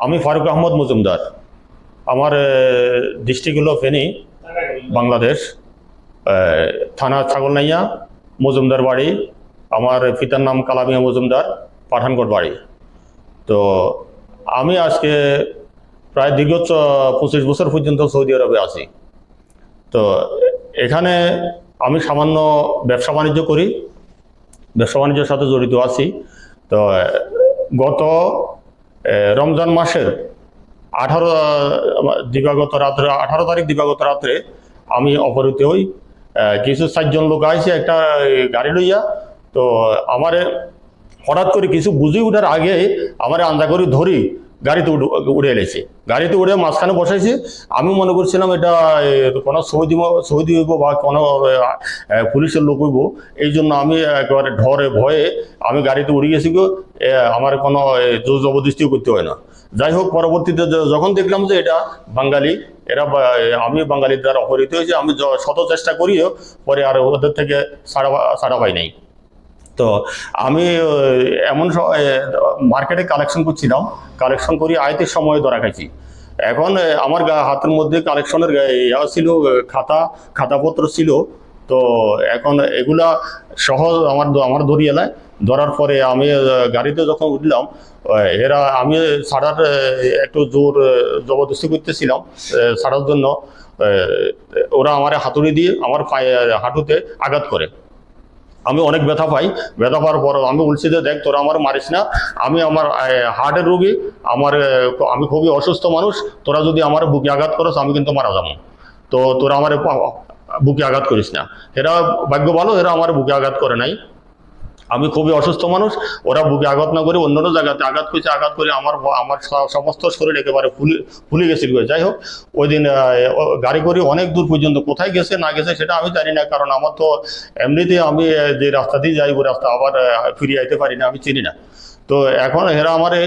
আমি ফারুক আহমদ মজুমদার। আমার ডিস্ট্রিক্ট হলো ফেনী, বাংলাদেশ। থানা ছাগলনাইয়া, মজুমদার বাড়ি। আমার পিতার নাম কালামিয়া মজুমদার, পাঠানকোট বাড়ি। তো আমি আজকে প্রায় দীর্ঘ 25 বছর পর্যন্ত সৌদি আরবে আছি। তো এখানে আমি সামান্য ব্যবসা বাণিজ্য করি, ব্যবসা বাণিজ্যের সাথে জড়িত আছি। তো গত রমজান মাসের 18 তারিখ দিবাগত রাত্রে আমি অপহৃত হই। কিছু 4 জন লোক আইসে একটা গাড়ি লইয়া। তো আমারে হঠাৎ করে কিছু বুঝে উঠার আগে আমার আন্দা করে ধরি গাড়িতে উড়ে এলেছে। গাড়িতে উড়ে মাঝখানে বসাইছে। আমি মনে করছিলাম এটা কোনো সৌদি হইব বা কোনো পুলিশের লোক হইব। এই জন্য আমি একেবারে ঢরে ভয়ে আমি গাড়িতে উড়ে গেছি গো। আমার কোনো জোর জবরদস্তিও করতে হয় না। যাই হোক, পরবর্তীতে যখন দেখলাম যে এটা বাঙালি, আমি বাঙালির দ্বারা অপহৃত হয়েছে, আমি শত চেষ্টা করিও পরে আর ওদের থেকে ছাড়া পাই নাই। তো আমি এমন মার্কেটে কালেকশন করছিলাম, কালেকশন করি আয়তের সময় ধরা খাইছি। এখন আমার হাতের মধ্যে কালেকশনের ছিল, খাতাপত্র ছিল। তো এখন এগুলা সহজ আমার ধরিয়ে এলায়। ধরার পরে আমি গাড়িতে যখন উঠলাম, আমি ছাড়ার একটু জোর জবরদস্তি করতেছিলাম ছাড়ার জন্য। ওরা আমার হাতুড়ি দিয়ে আমার পায়ে হাঁটুতে আঘাত করে। আমি অনেক ব্যথা পাই। ব্যথা পাওয়ার পর আমি বলছি যে দেখ, তোরা আমার মারিস না, আমি আমার হার্টের রোগী, আমি খুবই অসুস্থ মানুষ। তোরা যদি আমার বুকে আঘাত করস আমি কিন্তু মারা যাবো। তো তোরা আমার বুকে আঘাত করিস না। এরা ভাগ্য ভালো, এরা আমার বুকে আঘাত করে নাই। আমি খুবই অসুস্থ মানুষ, ওরা বুকে আঘাত না করে অন্য জায়গাতে আঘাত করেছে। আঘাত করে আমার সমস্ত শরীর একেবারে ফুলে গেছিল। যাই হোক, ওই দিন গাড়ি করে অনেক দূর পর্যন্ত কোথায় গেছে না গেছে সেটা আমি জানি না, কারণ আমার তো এমনিতে আমি যে রাস্তা দিয়ে যাই ওই রাস্তা আবার ফিরিয়ে আইতে পারি না, আমি চিনি না। তো এখন এরা আমারে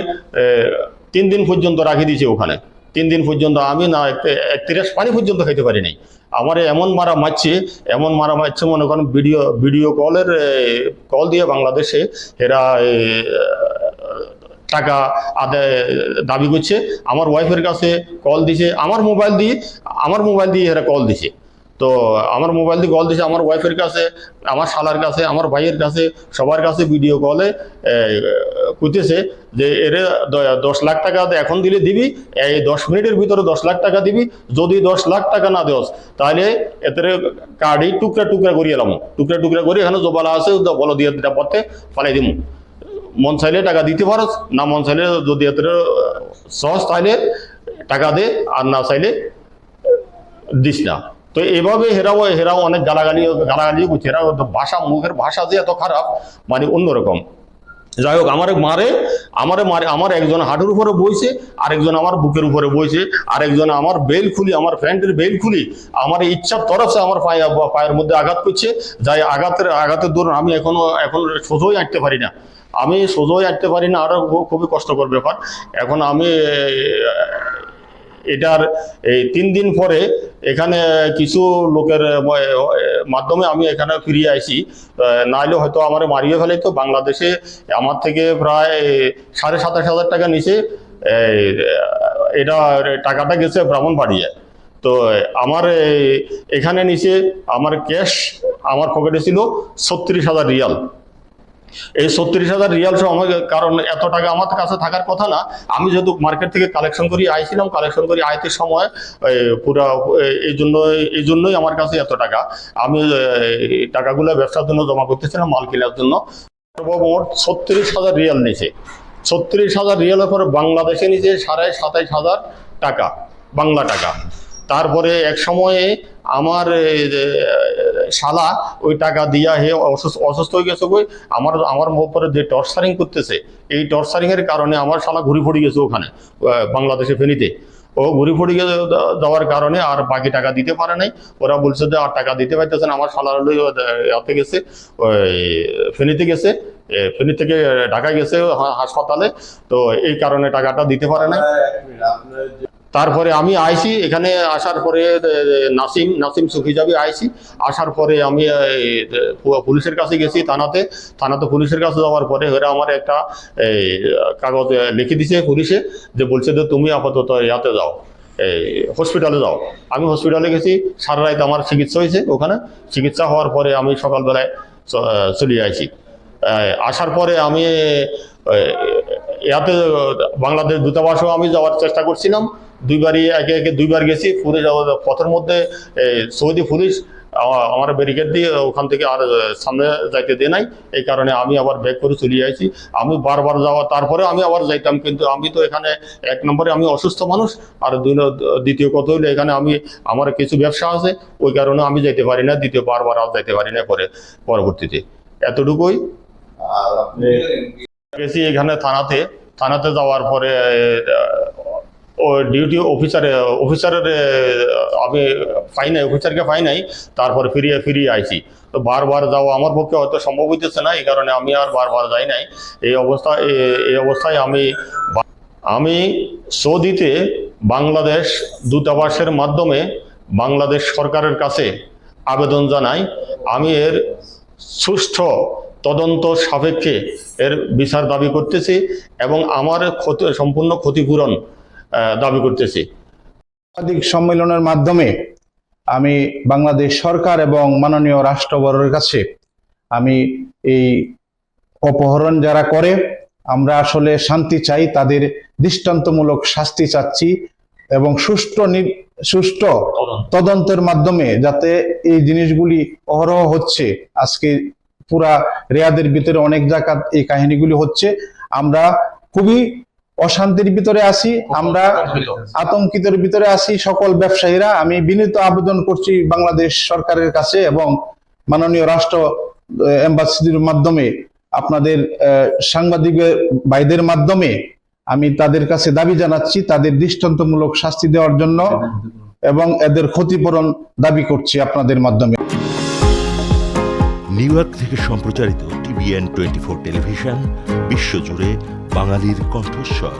3 দিন পর্যন্ত রাখি দিয়েছে ওখানে। 3 দিন পর্যন্ত আমি না 31 পানি পর্যন্ত খাইতে পারি নাই। আমারে এমন মারা মারছে মনে করেন ভিডিও কল দিয়ে বাংলাদেশে এরা টাকা আদায় দাবি করছে। আমার ওয়াইফের কাছে কল দিছে, আমার মোবাইল দিয়ে এরা কল দিছে। তো আমার মোবাইল দিয়ে কল দিছে আমার ওয়াইফের কাছে, আমার শালার কাছে, আমার ভাইয়ের কাছে, সবার কাছে ভিডিও কলে কইতেছে যে এর 10 লাখ টাকা এখন দিলে দিবি, এই 10 মিনিটের ভিতরে 10 লাখ টাকা দিবি। যদি 10 লাখ টাকা না দেওস তাহলে এতে কার্ডই টুকরা টুকরা করিয়ে এলাম, টুকরা টুকরা করে এখানে জবালা আছে বলো দিয়ে পথে ফালাই দিব। মন চাইলে টাকা দিতে পারস, না মন চাইলে যদি এত সহজ তাহলে টাকা দে, আর না চাইলে দিস না। তো এভাবে হেরাও অনেক গালাগালি করছে। এরা মুখের ভাষা যে এত খারাপ, মানে অন্যরকম। যাই হোক, আমারে মারে, আমার একজন হাঁটুর উপরে বইছে, আরেকজন আমার বুকের উপরে বইছে, আরেকজন আমার আমার প্যান্টের বেল খুলি আমার ইচ্ছার তরফে আমার পায়ের মধ্যে আঘাত করছে। যাই আঘাতের দৌড় আমি এখন সোজোই আঁটতে পারি না। আরো খুবই কষ্টকর ব্যাপার। এখন আমি এটার এই 3 দিন পরে এখানে কিছু লোকের মাধ্যমে আমি এখানে ফিরিয়ে আইছি। নাইলে হয়তো আমার মারিয়ে ফেলাইতো। বাংলাদেশে আমার থেকে প্রায় 27,500 টাকা নিচে এটা টাকাটা গেছে ব্রাহ্মণবাড়িয়া। তো আমার এখানে নিচে আমার ক্যাশ আমার পকেটে ছিল 36,000 রিয়াল। এই 36,000 রিয়াল সহ আমাকে, কারণ এত টাকা আমার কাছে থাকার কথা না। আমি যেহেতু মার্কেট থেকে কালেকশন করি আয়তের সময় পুরা এই জন্যই আমার কাছে এত টাকা। আমি টাকাগুলো ব্যবসার জন্য জমা করতেছিলাম, মাল কেনার জন্য। মোট 36,000 রিয়াল নিচে। 36,000 রিয়ালের পরে বাংলাদেশে নিচে 27,500 টাকা, বাংলা টাকা। তারপরে এক সময়ে আমার শালা ওই টাকা দিয়া অসুস্থ হয়ে গেছে। আমার উপরে যে টর্চারিং করতেছে, এই টর্চারিং এর কারণে আমার শালা ঘুরি পড়ে গেছে ওখানে বাংলাদেশে ফেনীতে। ও ঘুরি পড়ে যাওয়ার কারণে আর বাকি টাকা দিতে পারে নাই। ওরা বলছে যে আর টাকা দিতে পারতেছে না। আমার শালা হাতে গেছে, ফেনীতে গেছে, ফেনী থেকে ঢাকা গেছে হাসপাতালে। তো এই কারণে টাকাটা দিতে পারে নাই। তারপরে আমি আইসি, এখানে আসার পরে নাসিম সুখী যাবি আইসি। আসার পরে আমি পুলিশের কাছে গেছি, থানাতে পুলিশের কাছে যাওয়ার পরে ওরা আমার একটা কাগজ লিখে দিছে পুলিশে, যে বলছে যে তুমি আপাতত ইয়াতে যাও, হসপিটালে যাও। আমি হসপিটালে গেছি, সারা রাত আমার চিকিৎসা হয়েছে ওখানে। চিকিৎসা হওয়ার পরে আমি সকালবেলায় চলে আসি। আসার পরে আমি ইয়াতে বাংলাদেশ দূতাবাসও আমি যাওয়ার চেষ্টা করছিলাম, একে দুইবার গেছি। পুলিশ পথের মধ্যে সৌদি পুলিশ আমার ব্যারিকেড দিয়ে ওখান থেকে আর সামনে যাইতে দেয় নাই। এই কারণে আমি আবার ব্যাক করে চলে যাইছি। আমি বারবার যাওয়া, তারপরে আমি আবার যাইতাম, কিন্তু আমি তো এখানে এক নম্বরে আমি অসুস্থ মানুষ, আর দ্বিতীয় কথা হইলে এখানে আমার কিছু ব্যবসা আছে, ওই কারণে আমি যাইতে পারি না, বারবার আর যাইতে পারি না পরবর্তীতে। এতটুকুই। গেছি এখানে থানাতে যাওয়ার পরে ও ডিউটি অফিসারের আমি অফিসারকে পাই নাই। তারপরে ফিরিয়ে আইছি। তো বারবার যাওয়া আমার পক্ষে হয়তো সম্ভব হইতেছে না, এই কারণে আমি আর বারবার যাই নাই। এই অবস্থায় আমি সৌদিতে বাংলাদেশ দূতাবাসের মাধ্যমে বাংলাদেশ সরকারের কাছে আবেদন জানাই। আমি এর সুষ্ঠু তদন্ত সাপেক্ষে এর বিচার দাবি করতেছি এবং আমার সম্পূর্ণ ক্ষতিপূরণ দাবি করতেছি। সাংবাদিক সম্মেলনের মাধ্যমে আমি বাংলাদেশ সরকার এবং মাননীয় রাষ্ট্রবরের কাছে আমি এই অপহরণ যারা করে, আমরা আসলে শান্তি চাই, তাদের দৃষ্টান্তমূলক শাস্তি চাচ্ছি এবং সুষ্ঠু তদন্তের মাধ্যমে যাতে এই জিনিসগুলি অহরহ হচ্ছে। আজকে পুরা রিয়াদের ভিতরে অনেক জায়গায় এই কাহিনীগুলি হচ্ছে। আমরা খুবই অশান্তির ভিতরে আছি, আমরা আতঙ্কিতের ভিতরে আছি সকল ব্যবসায়ীরা। আমি বিনীত আবেদন করছি বাংলাদেশ সরকারের কাছে এবং মাননীয় রাষ্ট্র এম্বাসির মাধ্যমে, আপনাদের সাংবাদিক ভাইদের মাধ্যমে আমি তাদের কাছে দাবি জানাচ্ছি তাদের দৃষ্টান্তমূলক শাস্তি দেওয়ার জন্য এবং এদের ক্ষতিপূরণ দাবি করছি আপনাদের মাধ্যমে। নিউ ইয়র্ক থেকে সম্প্রচারিত TVN 24 টেলিভিশন, বিশ্বজুড়ে বাঙালির কণ্ঠস্বর।